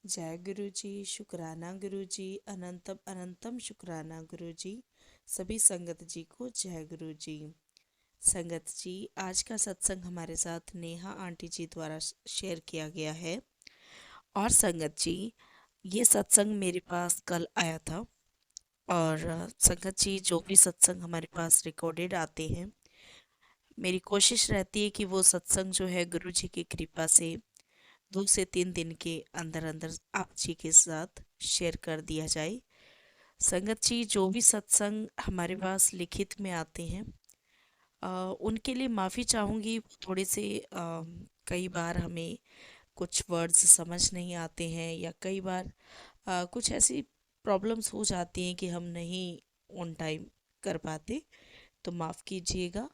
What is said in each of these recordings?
जय गुरु जी, शुक्राना गुरु जी, अनंतम अनंतम शुक्राना गुरु जी। सभी संगत जी को जय गुरु जी। संगत जी, आज का सत्संग हमारे साथ नेहा आंटी जी द्वारा शेयर किया गया है। और संगत जी, ये सत्संग मेरे पास कल आया था। और संगत जी, जो भी सत्संग हमारे पास रिकॉर्डेड आते हैं, मेरी कोशिश रहती है कि वो सत्संग जो है गुरु जी की कृपा से 2 से 3 दिन के अंदर अंदर आप जी के साथ शेयर कर दिया जाए। संगत जी, जो भी सत्संग हमारे पास लिखित में आते हैं, उनके लिए माफ़ी चाहूँगी। थोड़े से कई बार हमें कुछ वर्ड्स समझ नहीं आते हैं, या कई बार कुछ ऐसी प्रॉब्लम्स हो जाती हैं कि हम नहीं ऑन टाइम कर पाते, तो माफ़ कीजिएगा।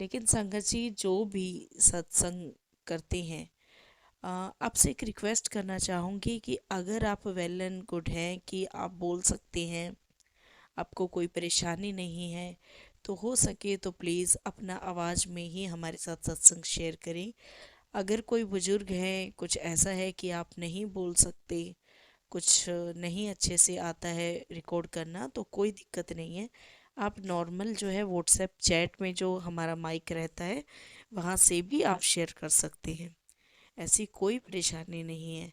लेकिन संगत जी, जो भी सत्संग करते हैं, आपसे एक रिक्वेस्ट करना चाहूँगी कि अगर आप वेल एंड गुड हैं, कि आप बोल सकते हैं, आपको कोई परेशानी नहीं है, तो हो सके तो प्लीज़ अपना आवाज़ में ही हमारे साथ सत्संग शेयर करें। अगर कोई बुजुर्ग है, कुछ ऐसा है कि आप नहीं बोल सकते, कुछ नहीं अच्छे से आता है रिकॉर्ड करना, तो कोई दिक्कत नहीं है। आप नॉर्मल जो है व्हाट्सएप चैट में जो हमारा माइक रहता है, वहाँ से भी आप शेयर कर सकते हैं। ऐसी कोई परेशानी नहीं है।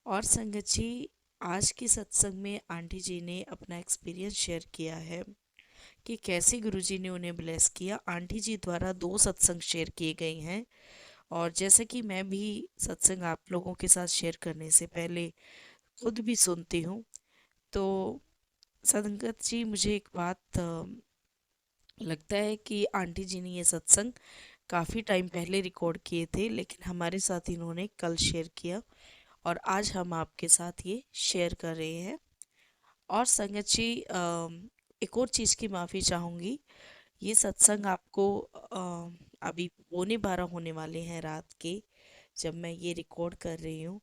और संगत जी, आज की सत्संग में आंटी जी ने अपना एक्सपीरियंस शेयर किया है कि कैसे गुरुजी ने उन्हें ब्लेस किया। आंटी जी द्वारा 2 सत्संग शेयर किए गए हैं, और जैसे कि मैं भी सत्संग आप लोगों के साथ शेयर करने से पहले खुद भी सुनती हूँ, तो संगत जी, मुझे एक बात लगता है कि आंटी जी ने ये सत्संग काफ़ी टाइम पहले रिकॉर्ड किए थे, लेकिन हमारे साथ इन्होंने कल शेयर किया, और आज हम आपके साथ ये शेयर कर रहे हैं। और संगत जी, एक और चीज़ की माफ़ी चाहूँगी। ये सत्संग आपको अभी 11:15 होने वाले हैं रात के, जब मैं ये रिकॉर्ड कर रही हूँ।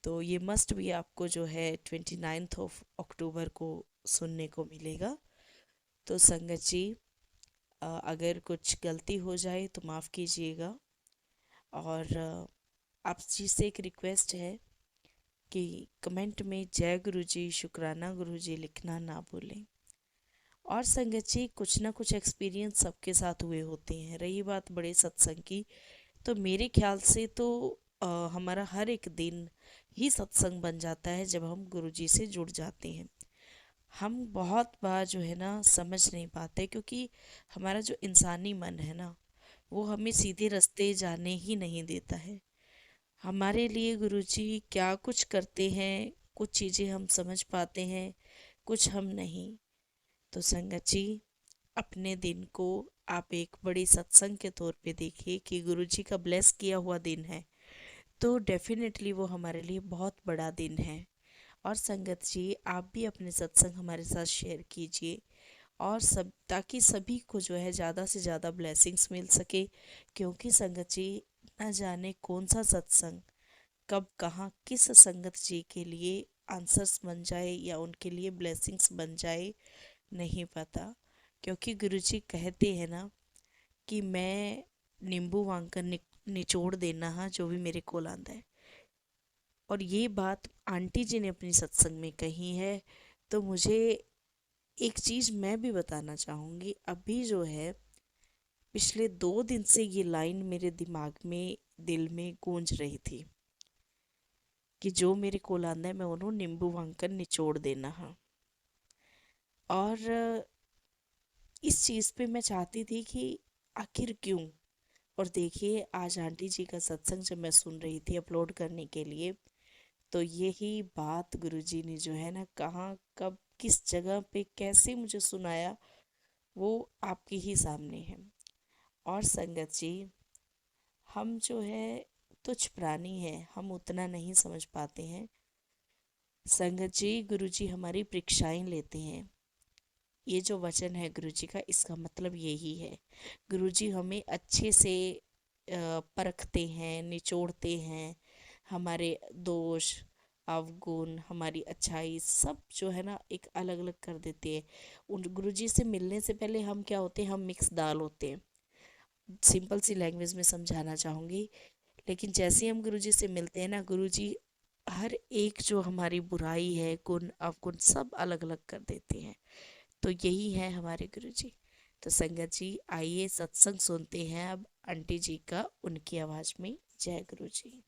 तो ये मस्ट भी आपको जो है 29 ऑफ अक्टूबर को सुनने को मिलेगा। तो संगत जी, अगर कुछ गलती हो जाए तो माफ़ कीजिएगा। और आप जी से एक रिक्वेस्ट है कि कमेंट में जय गुरु जी, शुक्राना गुरु जी लिखना ना भूलें। और संगत जी, कुछ ना कुछ एक्सपीरियंस सबके साथ हुए होते हैं। रही बात बड़े सत्संग की, तो मेरे ख्याल से तो हमारा हर एक दिन ही सत्संग बन जाता है जब हम गुरुजी से जुड़ जाते हैं। हम बहुत बार जो है ना समझ नहीं पाते, क्योंकि हमारा जो इंसानी मन है ना, वो हमें सीधे रास्ते जाने ही नहीं देता है। हमारे लिए गुरुजी क्या कुछ करते हैं, कुछ चीज़ें हम समझ पाते हैं, कुछ हम नहीं। तो संगत जी, अपने दिन को आप एक बड़ी सत्संग के तौर पे देखिए कि गुरुजी का ब्लेस किया हुआ दिन है, तो डेफिनेटली वो हमारे लिए बहुत बड़ा दिन है। और संगत जी, आप भी अपने सत्संग हमारे साथ शेयर कीजिए, और सब, ताकि सभी को जो है ज़्यादा से ज़्यादा ब्लेसिंग्स मिल सके। क्योंकि संगत जी, न जाने कौन सा सत्संग कब कहाँ किस संगत जी के लिए आंसर्स बन जाए, या उनके लिए ब्लेसिंग्स बन जाए, नहीं पता। क्योंकि गुरुजी कहते हैं ना कि मैं नींबू वांकर निचोड़ देना हा जो भी मेरे कोल आंदा है। और ये बात आंटी जी ने अपनी सत्संग में कही है। तो मुझे एक चीज़ मैं भी बताना चाहूँगी। अभी जो है, पिछले 2 दिन से ये लाइन मेरे दिमाग में, दिल में गूंज रही थी कि जो मेरे कोल आंदा है, मैं उन्होंने नींबू वांकर निचोड़ देना हा। और इस चीज़ पे मैं चाहती थी कि आखिर क्यों। और देखिए, आज आंटी जी का सत्संग जब मैं सुन रही थी अपलोड करने के लिए, तो यही बात गुरुजी ने जो है ना, कहाँ कब किस जगह पे कैसे मुझे सुनाया, वो आपके ही सामने है। और संगत जी, हम जो है तुच्छ प्राणी हैं, हम उतना नहीं समझ पाते हैं। संगत जी, गुरुजी हमारी परीक्षाएं लेते हैं। ये जो वचन है गुरुजी का, इसका मतलब यही है। गुरुजी हमें अच्छे से परखते हैं, निचोड़ते हैं। हमारे दोष, अवगुण, हमारी अच्छाई सब जो है ना, एक अलग अलग कर देते हैं। उन गुरुजी से मिलने से पहले हम क्या होते हैं, हम मिक्स दाल होते हैं। सिंपल सी लैंग्वेज में समझाना चाहूँगी। लेकिन जैसे ही हम गुरुजी से मिलते हैं ना, गुरुजी हर एक जो हमारी बुराई है, गुण अवगुण सब अलग अलग कर देते हैं। तो यही है हमारे गुरु जी। तो संगत जी आइए सत्संग सुनते हैं अब आंटी जी का, उनकी आवाज में। जय गुरु जी।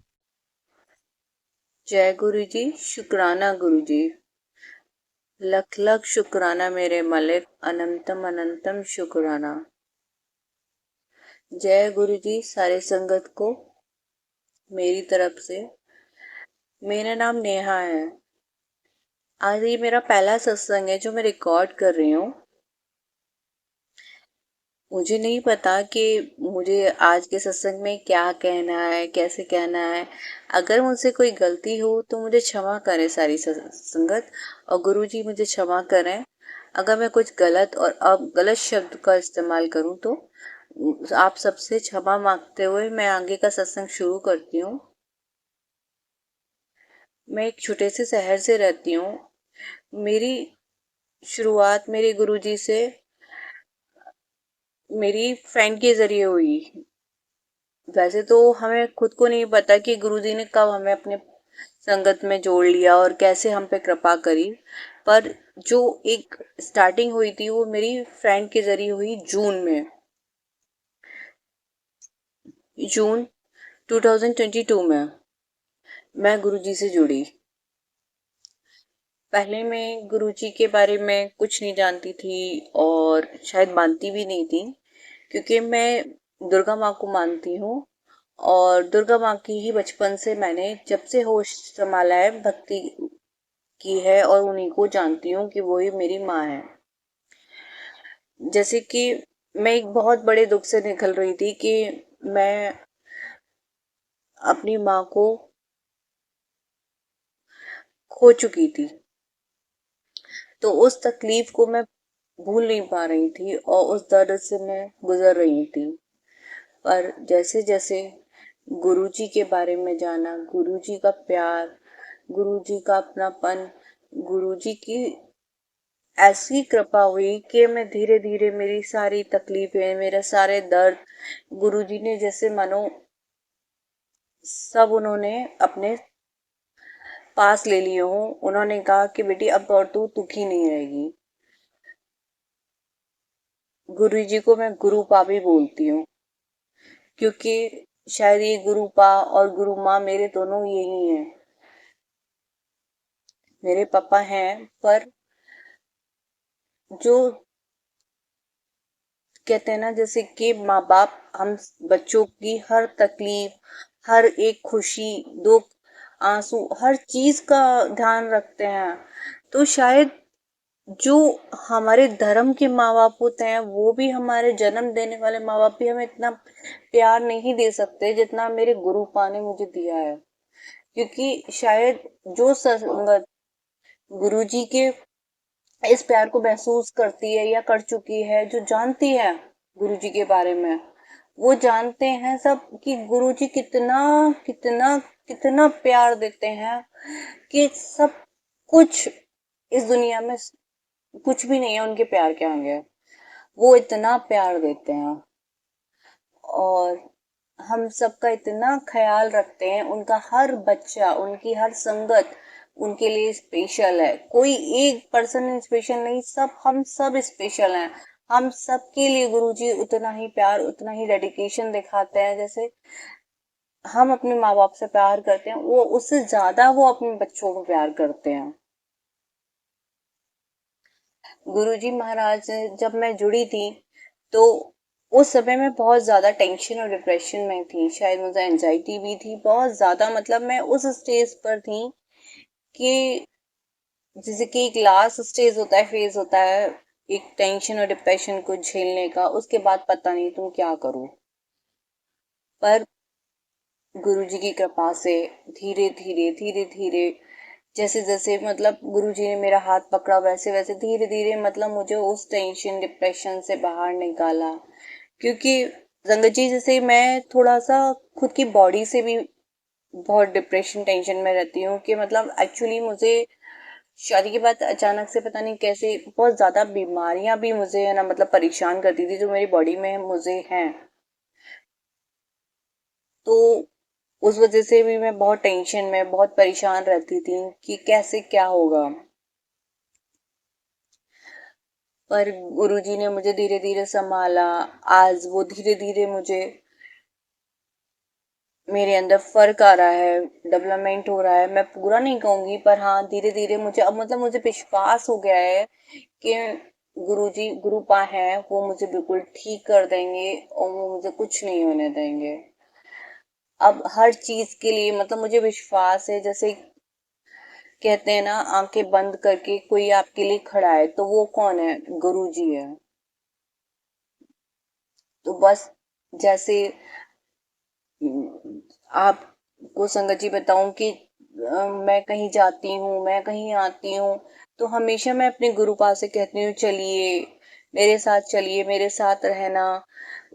जय गुरु जी। शुक्राना गुरु जी। लख लख शुक्राना मेरे मालिक, अनंतम अनंतम शुक्राना। जय गुरु जी सारे संगत को मेरी तरफ से। मेरा नाम नेहा है। आज ये मेरा पहला सत्संग है जो मैं रिकॉर्ड कर रही हूँ। मुझे नहीं पता कि मुझे आज के सत्संग में क्या कहना है, कैसे कहना है। अगर मुझसे कोई गलती हो तो मुझे क्षमा करें सारी संगत, और गुरु जी मुझे क्षमा करें अगर मैं कुछ गलत और अब गलत शब्द का इस्तेमाल करूं तो आप सबसे क्षमा मांगते हुए मैं आगे का सत्संग शुरू करती हूँ। मैं एक छोटे से शहर से रहती हूँ। मेरी शुरुआत मेरे गुरुजी से मेरी फ्रेंड के जरिए हुई। वैसे तो हमें खुद को नहीं पता कि गुरुजी ने कब हमें अपने संगत में जोड़ लिया और कैसे हम पे कृपा करी, पर जो एक स्टार्टिंग हुई थी वो मेरी फ्रेंड के जरिए हुई जून में। जून 2022 में मैं गुरुजी से जुड़ी। पहले मैं गुरुजी के बारे में कुछ नहीं जानती थी और शायद मानती भी नहीं थी, क्योंकि मैं दुर्गा माँ को मानती हूँ और दुर्गा माँ की ही बचपन से मैंने जब से होश संभाला है भक्ति की है और उन्हीं को जानती हूँ कि वो ही मेरी माँ है। जैसे कि मैं एक बहुत बड़े दुख से निकल रही थी कि मैं अपनी माँ को खो चुकी थी। तो उस तकलीफ को मैं भूल नहीं पा रही थी और उस दर्द से मैं गुजर रही थी। पर जैसे जैसे गुरुजी के बारे में जाना, गुरुजी का प्यार, गुरुजी का अपनापन, गुरुजी की ऐसी कृपा हुई कि मैं धीरे धीरे मेरी सारी तकलीफें, मेरे सारे दर्द गुरुजी ने जैसे मानो सब उन्होंने अपने पास ले लिए हूँ। उन्होंने कहा कि बेटी अब और तू दुखी नहीं रहेगी। गुरुजी को मैं गुरुपा भी बोलती हूँ, क्योंकि शायद ये गुरुपा और गुरु माँ मेरे दोनों यही हैं। मेरे पापा हैं, पर जो कहते हैं ना, जैसे कि माँ बाप हम बच्चों की हर तकलीफ, हर एक खुशी, दुख, आंसू, हर चीज का ध्यान रखते हैं। तो शायद जो हमारे धर्म के माँ बाप होते हैं वो भी, हमारे जन्म देने वाले माँ बाप भी हमें इतना प्यार नहीं दे सकते जितना मेरे गुरु पा ने मुझे दिया है। क्योंकि शायद जो संगत गुरु जी के इस प्यार को महसूस करती है या कर चुकी है, जो जानती है गुरुजी के बारे में, वो जानते हैं सब कि गुरुजी कितना कितना कितना प्यार देते हैं कि सब कुछ इस दुनिया में कुछ भी नहीं है उनके प्यार के आगे। वो इतना प्यार देते हैं और हम सबका इतना ख्याल रखते हैं। उनका हर बच्चा, उनकी हर संगत उनके लिए स्पेशल है। कोई एक पर्सन स्पेशल नहीं, सब हम सब स्पेशल हैं। हम सब के लिए गुरुजी उतना ही प्यार, उतना ही डेडिकेशन दिखाते हैं। जैसे हम अपने माँ बाप से प्यार करते हैं, वो उससे ज्यादा वो अपने बच्चों को प्यार करते हैं। गुरुजी महाराज से जब मैं जुड़ी थी तो उस समय मैं बहुत ज्यादा टेंशन और डिप्रेशन में थी। शायद मुझे एंजाइटी भी थी बहुत ज्यादा। मतलब मैं उस स्टेज पर थी कि जैसे कि एक लास्ट स्टेज होता है, फेज होता है एक टेंशन और डिप्रेशन को झेलने का, उसके बाद पता नहीं तुम क्या करो। पर गुरुजी की कृपा से धीरे धीरे धीरे धीरे, जैसे जैसे मतलब गुरुजी ने मेरा हाथ पकड़ा, वैसे वैसे धीरे धीरे मतलब मुझे उस टेंशन डिप्रेशन से बाहर निकाला। क्योंकि संगत जी जैसे मैं थोड़ा सा खुद की बॉडी से भी बहुत डिप्रेशन टेंशन में रहती हूँ कि मतलब एक्चुअली मुझे शादी के बाद अचानक से पता नहीं कैसे बहुत ज्यादा बीमारियां भी मुझे है ना मतलब परेशान करती थी, जो मेरी बॉडी में मुझे हैं। तो उस वजह से भी मैं बहुत टेंशन में, बहुत परेशान रहती थी कि कैसे क्या होगा। पर गुरुजी ने मुझे धीरे धीरे संभाला। आज वो धीरे धीरे मुझे, मेरे अंदर फर्क आ रहा है, डेवलपमेंट हो रहा है। मैं पूरा नहीं कहूंगी, पर हाँ धीरे धीरे मुझे अब मतलब मुझे विश्वास हो गया है कि गुरुजी गुरुपा हैं, वो मुझे बिल्कुल ठीक कर देंगे और वो मुझे कुछ नहीं होने देंगे। अब हर चीज के लिए मतलब मुझे विश्वास है। जैसे कहते हैं ना, आंखें बंद करके कोई आपके लिए खड़ा है, तो वो कौन है? गुरुजी है। तो बस जैसे आपको संगत जी बताऊं कि मैं कहीं जाती हूँ, मैं कहीं आती हूँ, तो हमेशा मैं अपने गुरुपा से कहती हूँ, चलिए मेरे साथ, चलिए मेरे साथ रहना।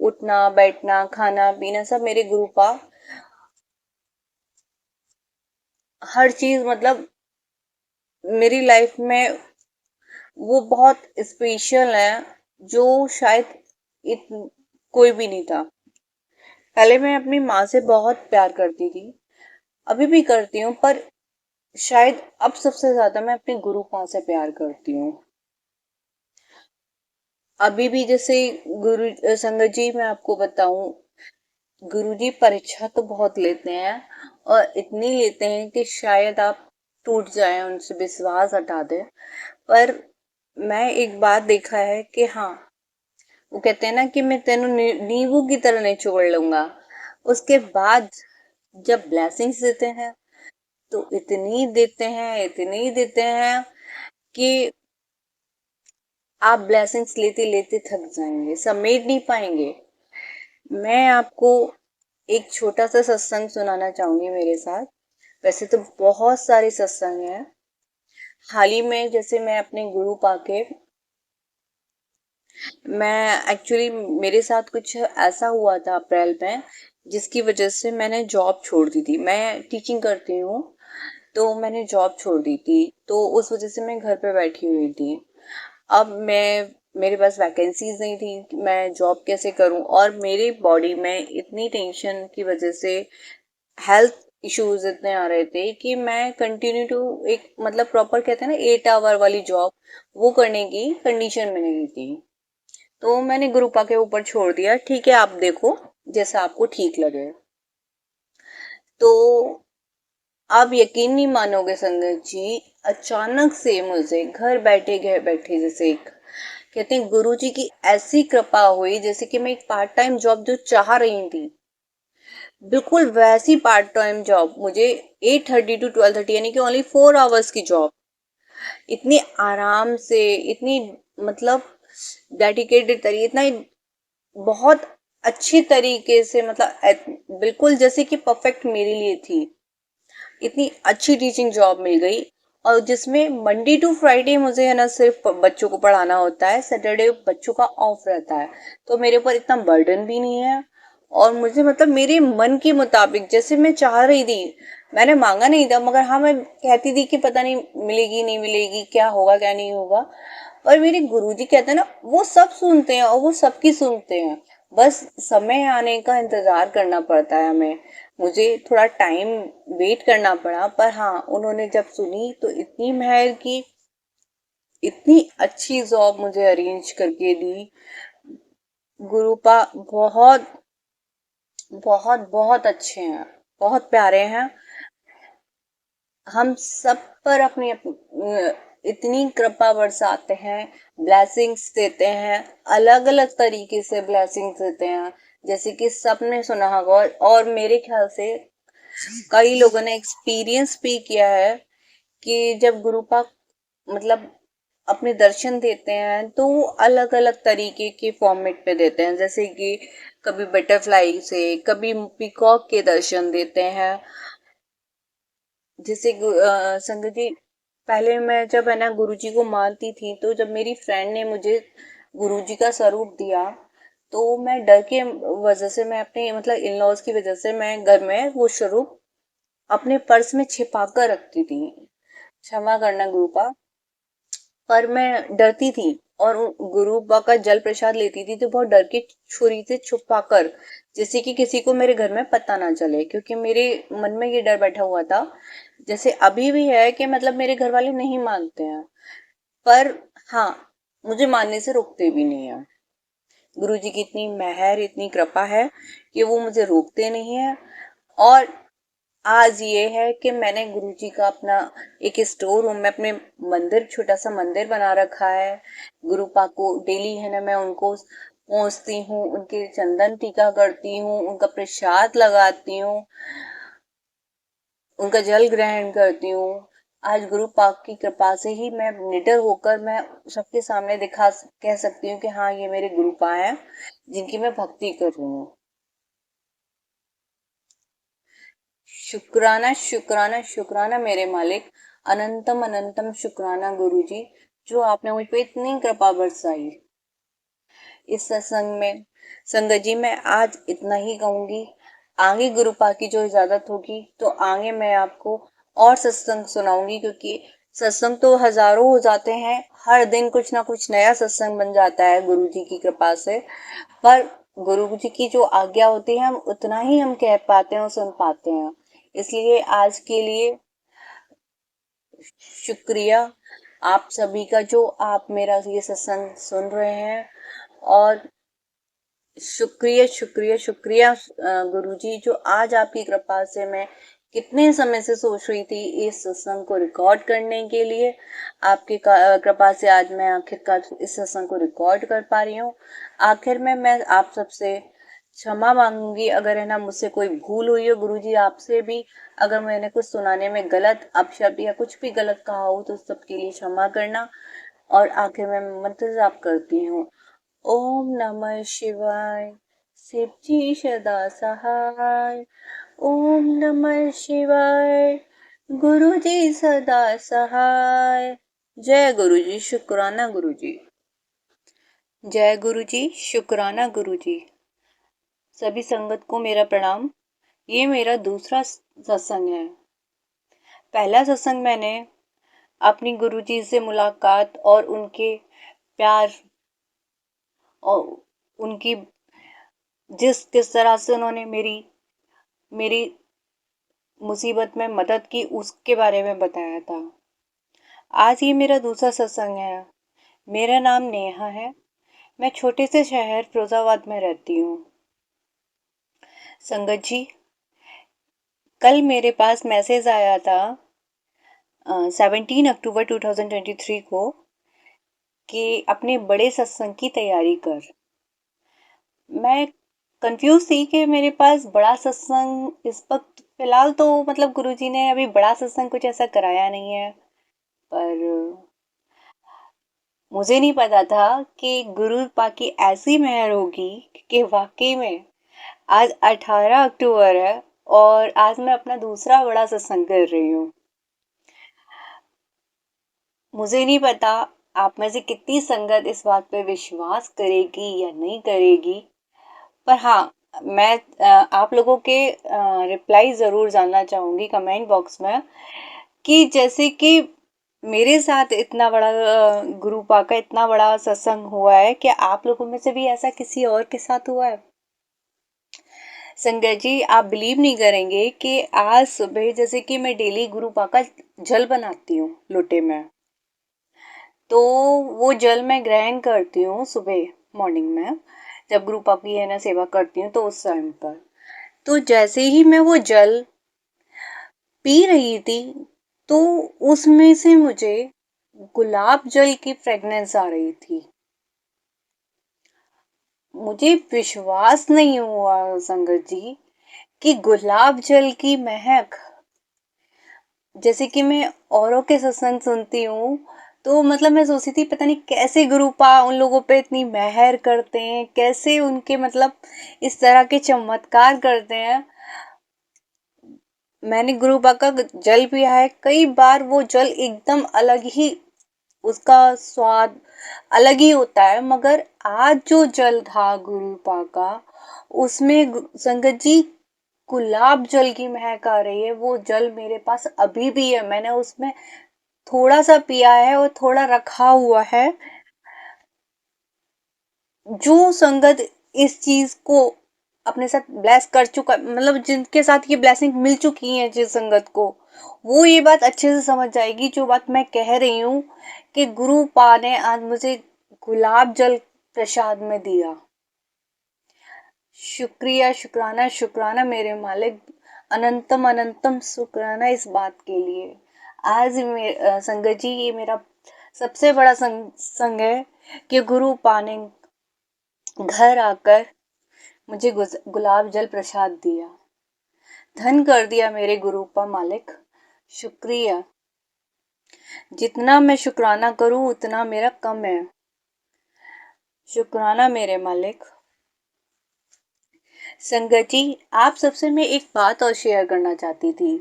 उठना बैठना खाना पीना सब मेरे गुरुपा, हर चीज मतलब मेरी लाइफ में वो बहुत स्पेशल है, जो शायद इत, कोई भी नहीं था। पहले मैं अपनी माँ से बहुत प्यार करती थी, अभी भी करती हूँ, पर शायद अब सबसे ज्यादा मैं अपने गुरु माँ से प्यार करती हूँ। अभी भी जैसे गुरु संगत जी, मैं आपको बताऊं, गुरु जी परीक्षा तो बहुत लेते हैं, और इतनी लेते हैं कि शायद आप टूट जाए, उनसे विश्वास हटा दें। पर मैं एक बात देखा है कि हाँ, वो कहते हैं ना कि मैं तेनू नींबू की तरह निचोड़ लूंगा। उसके बाद जब ब्लेसिंग्स देते हैं, तो इतनी देते हैं, इतनी देते हैं कि आप ब्लेसिंग्स लेते लेते थक जाएंगे, समेट नहीं पाएंगे। मैं आपको एक छोटा सा सत्संग सुनाना चाहूंगी मेरे साथ। वैसे तो बहुत सारे सत्संग हैं। हाल ही में जैसे मैं अपने गुरु पाके, मैं एक्चुअली मेरे साथ कुछ ऐसा हुआ था अप्रैल में, जिसकी वजह से मैंने जॉब छोड़ दी थी। मैं टीचिंग करती हूँ, तो मैंने जॉब छोड़ दी थी, तो उस वजह से मैं घर पे बैठी हुई थी। अब मैं, मेरे पास वैकेंसीज नहीं थी कि मैं जॉब कैसे करूं, और मेरी बॉडी में इतनी टेंशन की वजह से हेल्थ इश्यूज इतने आ रहे थे कि मैं कंटिन्यू टू एक मतलब प्रॉपर कहते हैं ना 8 आवर वाली जॉब, वो करने की कंडीशन में नहीं थी। तो मैंने गुरुपा के ऊपर छोड़ दिया, ठीक है आप देखो जैसा आपको ठीक लगे। तो आप यकीन नहीं मानोगे संगत जी, अचानक से मुझे घर बैठे जैसे एक कहते हैं गुरु जी की ऐसी कृपा हुई, जैसे कि मैं एक पार्ट टाइम जॉब जो चाह रही थी, बिल्कुल वैसी पार्ट टाइम जॉब मुझे 8:30 to 12:30, यानी कि ओनली 4 आवर्स की जॉब, इतनी आराम से, इतनी मतलब डेडिकेटेड तरीके, इतना बहुत अच्छी तरीके से, मतलब बिल्कुल जैसे कि परफेक्ट मेरे लिए थी। इतनी अच्छी टीचिंग जॉब मिल गई, और जिसमें मंडे टू फ्राइडे मुझे है ना सिर्फ बच्चों को पढ़ाना होता है, सैटरडे बच्चों का ऑफ रहता है, तो मेरे ऊपर इतना बर्डन भी नहीं है। और मुझे मतलब मेरे मन के मुताबिक जैसे मैं चाह रही थी, मैंने मांगा नहीं था, मगर हाँ मैं कहती थी कि पता नहीं मिलेगी नहीं मिलेगी, क्या होगा क्या नहीं होगा। और मेरे गुरुजी कहते हैं ना, वो सब सुनते हैं और वो सबकी सुनते हैं। बस समय आने का इंतजार करना पड़ता है हमें। मुझे थोड़ा टाइम वेट करना पड़ा, पर हाँ उन्होंने जब सुनी तो इतनी मेहर की, इतनी अच्छी जॉब मुझे अरेंज करके दी। गुरुपा बहुत बहुत बहुत अच्छे हैं, बहुत प्यारे हैं। हम सब पर इतनी कृपा बरसाते हैं, ब्लेसिंग्स देते हैं, अलग अलग तरीके से ब्लेसिंग्स देते हैं। जैसे कि सबने सुना होगा, और मेरे ख्याल से कई लोगों ने एक्सपीरियंस भी किया है कि जब गुरुपा मतलब अपने दर्शन देते हैं, तो वो अलग अलग तरीके के फॉर्मेट पे देते हैं। जैसे कि कभी बटरफ्लाई से, कभी पीकॉक के दर्शन देते हैं। जैसे संगत जी, पहले मैं जब है ना गुरुजी को मानती थी, तो जब मेरी फ्रेंड ने मुझे गुरुजी का स्वरूप दिया, तो मैं डर के वजह से, मैं अपने मतलब इन लॉज की वजह से, मैं घर में वो स्वरूप अपने पर्स में छिपा कर रखती थी। क्षमा करना गुरुपा, पर मैं डरती थी। और गुरु बा का जल प्रसाद लेती थी तो बहुत डर के छुरी से छुपा कर, जैसे कि किसी को मेरे घर में पता ना चले, क्योंकि मेरे मन में ये डर बैठा हुआ था, जैसे अभी भी है कि मतलब मेरे घर वाले नहीं मानते हैं, पर हाँ, मुझे मानने से रोकते भी नहीं है। गुरु जी की इतनी मेहर, इतनी कृपा है कि वो मुझे रोकते नहीं है। और आज ये है कि मैंने गुरु जी का अपना एक स्टोर रूम में अपने मंदिर, छोटा सा मंदिर बना रखा है। गुरु पाक को डेली है ना, मैं उनको पहुंचती हूँ, उनके चंदन टीका करती हूँ, उनका प्रसाद लगाती हूँ, उनका जल ग्रहण करती हूँ। आज गुरु पाक की कृपा से ही मैं निडर होकर मैं सबके सामने कह सकती हूँ कि हाँ, ये मेरे गुरु पा हैं जिनकी मैं भक्ति कर रही हूँ। शुक्राना शुक्राना शुक्राना मेरे मालिक, अनंतम अनंतम शुक्राना गुरु जी, जो आपने मुझ पे इतनी कृपा बरसाई इस सत्संग में। संगत जी, मैं आज इतना ही कहूंगी। आगे गुरु पा की जो इजाजत होगी तो आगे मैं आपको और सत्संग सुनाऊंगी, क्योंकि सत्संग तो हजारों हो जाते हैं, हर दिन कुछ ना कुछ नया सत्संग बन जाता है गुरु जी की कृपा से। पर गुरु जी की जो आज्ञा होती है, हम उतना ही हम कह पाते हैं और सुन पाते हैं। इसलिए आज के लिए शुक्रिया आप सभी का, जो आप मेरा ये सत्संग सुन रहे हैं। और शुक्रिया शुक्रिया शुक्रिया गुरुजी, जो आज आपकी कृपा से मैं कितने समय से सोच रही थी इस सत्संग को रिकॉर्ड करने के लिए। आपकी कृपा से आज मैं आखिरकार इस सत्संग को रिकॉर्ड कर पा रही हूँ। आखिर में मैं आप सबसे क्षमा मांगूंगी अगर है ना मुझसे कोई भूल हुई हो। गुरुजी, आपसे भी अगर मैंने कुछ सुनाने में गलत अपशब्द या कुछ भी गलत कहा हो तो सबके लिए क्षमा करना। और आखिर में मंत्र जाप करती हूँ। ओम नमः शिवाय, शिव जी सदा सहाय। ओम नमः शिवाय, गुरु जी सदा सहाय। जय गुरु जी, शुक्राना गुरु जी। जय गुरु जी, शुक्राना गुरु जी। सभी संगत को मेरा प्रणाम। ये मेरा दूसरा सत्संग है। पहला सत्संग मैंने अपनी गुरु जी से मुलाकात और उनके प्यार और उनकी किस तरह से उन्होंने मेरी मेरी मुसीबत में मदद की, उसके बारे में बताया था। आज ये मेरा दूसरा सत्संग है। मेरा नाम नेहा है। मैं छोटे से शहर फिरोजाबाद में रहती हूँ। संगत जी, कल मेरे पास मैसेज आया था 17 अक्टूबर 2023 को कि अपने बड़े सत्संग की तैयारी कर। मैं कंफ्यूज थी कि मेरे पास बड़ा सत्संग इस वक्त फिलहाल तो मतलब गुरुजी ने अभी बड़ा सत्संग कुछ ऐसा कराया नहीं है, पर मुझे नहीं पता था कि गुरु पाक की ऐसी मेहर होगी कि वाकई में आज 18 अक्टूबर है और आज मैं अपना दूसरा बड़ा सत्संग कर रही हूँ। मुझे नहीं पता आप में से कितनी संगत इस बात पे विश्वास करेगी या नहीं करेगी, पर हाँ, मैं आप लोगों के रिप्लाई जरूर जानना चाहूंगी कमेंट बॉक्स में, कि जैसे कि मेरे साथ इतना बड़ा गुरु पा का इतना बड़ा सत्संग हुआ है, क्या आप लोगों में से भी ऐसा किसी और के साथ हुआ है? संगत जी, आप बिलीव नहीं करेंगे कि आज सुबह जैसे कि मैं डेली गुरु पा का जल बनाती हूँ लोटे में, तो वो जल मैं ग्रहण करती हूँ सुबह मॉर्निंग में, जब गुरु पाप की है ना सेवा करती हूँ तो उस टाइम पर। तो जैसे ही मैं वो जल पी रही थी तो उसमें से मुझे गुलाब जल की फ्रेग्रेंस आ रही थी। मुझे विश्वास नहीं हुआ संगत जी कि गुलाब जल की महक, जैसे कि मैं औरों के सत्संग सुनती हूँ तो मतलब मैं सोचती थी पता नहीं कैसे गुरुपा उन लोगों पे इतनी मेहर करते हैं, कैसे उनके मतलब इस तरह के चमत्कार करते हैं। मैंने गुरुपा का जल पिया है कई बार, वो जल एकदम अलग ही, उसका स्वाद अलग ही होता है, मगर आज जो जल था गुरुपा का उसमें संगत जी गुलाब जल की महक आ रही है। वो जल मेरे पास अभी भी है, मैंने उसमें थोड़ा सा पिया है और थोड़ा रखा हुआ है। जो संगत इस चीज को अपने साथ ब्लेस कर चुका, मतलब जिनके साथ ये ब्लेसिंग मिल चुकी है जिस संगत को, वो ये बात अच्छे से समझ जाएगी जो बात मैं कह रही हूँ कि गुरु पा ने आज मुझे गुलाब जल प्रसाद में दिया। शुक्रिया, शुक्राना, शुक्राना मेरे मालिक, अनंतम अनंतम शुक्राना इस बात के लिए। आज संगत जी, ये मेरा सबसे बड़ा संग है कि गुरु पा ने घर आकर मुझे गुलाब जल प्रसाद दिया, धन कर दिया मेरे गुरु पा मालिक। शुक्रिया। जितना मैं शुक्राना करूं उतना मेरा कम है। शुक्राना मेरे मालिक। संगत जी, आप सबसे मैं एक बात और शेयर करना चाहती थी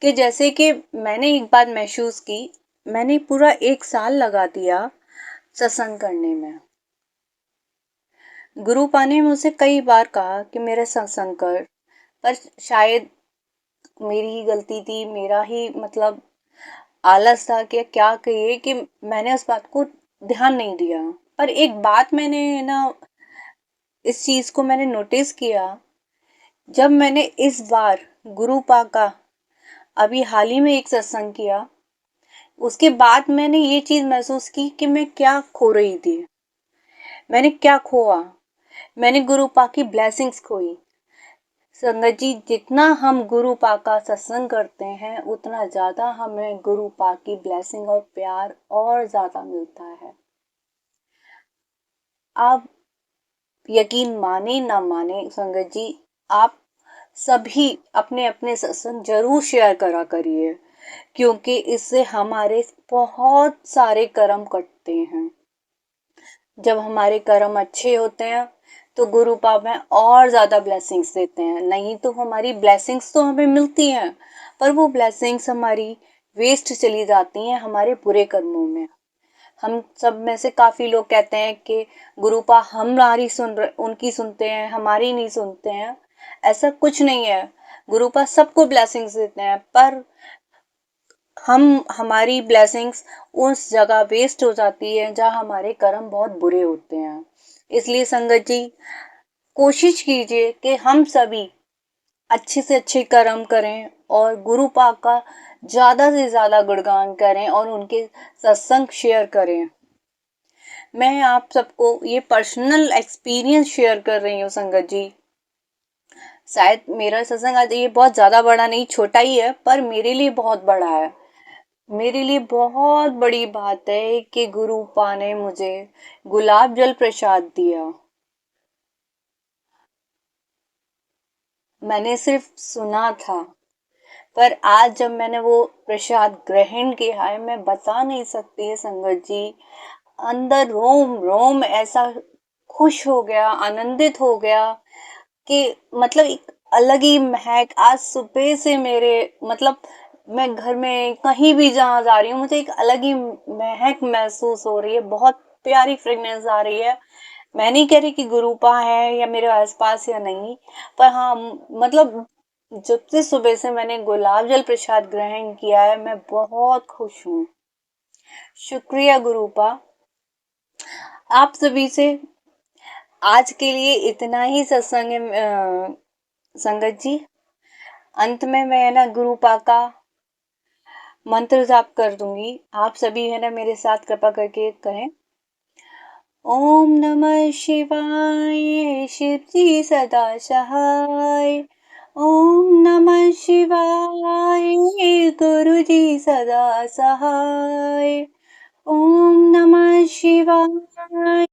कि जैसे कि मैंने एक बात महसूस की, मैंने पूरा 1 साल लगा दिया सत्संग करने में। गुरु पा ने मुझसे कई बार कहा कि मेरे सत्संग कर, पर शायद मेरी ही गलती थी, मेरा ही मतलब आलस था कि क्या कहिए कि मैंने उस बात को ध्यान नहीं दिया। पर एक बात मैंने ना, इस चीज को मैंने नोटिस किया, जब मैंने इस बार गुरु पा का अभी हाल ही में एक सत्संग किया, उसके बाद मैंने ये चीज महसूस की कि मैं क्या खो रही थी। मैंने क्या खोआ? मैंने गुरु पा की ब्लेसिंग्स खोई। संगत जी, जितना हम गुरु पा का सत्संग करते हैं उतना ज्यादा हमें गुरु पा की ब्लेसिंग और प्यार और ज्यादा मिलता है। आप यकीन माने ना माने संगत जी, आप सभी अपने अपने सत्संग जरूर शेयर करा करिए, क्योंकि इससे हमारे बहुत सारे कर्म कटते हैं। जब हमारे कर्म अच्छे होते हैं तो गुरु पाप में और ज्यादा ब्लेसिंग्स देते हैं। नहीं तो हमारी ब्लेसिंग्स तो हमें मिलती हैं, पर वो ब्लेसिंग्स हमारी वेस्ट चली जाती हैं हमारे बुरे कर्मों में। हम सब में से काफी लोग कहते हैं कि गुरुपा हमारी उनकी सुनते हैं, हमारी नहीं सुनते हैं। ऐसा कुछ नहीं है। गुरुपा सबको ब्लेसिंग्स देते हैं, पर हम हमारी ब्लेसिंग्स उस जगह वेस्ट हो जाती है जहाँ हमारे कर्म बहुत बुरे होते हैं। इसलिए संगत जी, कोशिश कीजिए कि हम सभी अच्छे से अच्छे कर्म करें और गुरु पाक का ज्यादा से ज्यादा गुणगान करें और उनके सत्संग शेयर करें। मैं आप सबको ये पर्सनल एक्सपीरियंस शेयर कर रही हूँ संगत जी। शायद मेरा सत्संग आज ये बहुत ज्यादा बड़ा नहीं, छोटा ही है, पर मेरे लिए बहुत बड़ा है। मेरे लिए बहुत बड़ी बात है कि गुरु पा ने मुझे गुलाब जल प्रसाद दिया। मैंने सिर्फ सुना था, पर आज जब मैंने वो प्रसाद ग्रहण किया है, मैं बता नहीं सकती है संगत जी। अंदर रोम रोम ऐसा खुश हो गया, आनंदित हो गया कि मतलब एक अलग ही महक आज सुबह से मेरे, मतलब मैं घर में कहीं भी जहाँ जा रही हूँ मुझे एक अलग ही महक महसूस हो रही है। बहुत प्यारी फ्रेगनेंस आ रही है। मैं नहीं कह रही कि गुरूपा है या मेरे आसपास या नहीं, पर हाँ, मतलब जब से सुबह से मैंने गुलाब जल प्रसाद ग्रहण किया है, मैं बहुत खुश हूँ। शुक्रिया गुरूपा। आप सभी से आज के लिए इतना ही सत्संग है। संगत जी, अंत में मैं ना गुरुपा का मंत्र जाप कर दूंगी, आप सभी है ना मेरे साथ कृपा करके करें। ओम नमः शिवाय, शिव जी सदा सहाय। ओम नमः शिवाय, गुरु जी सदा सहाय। ओम नमः शिवाय।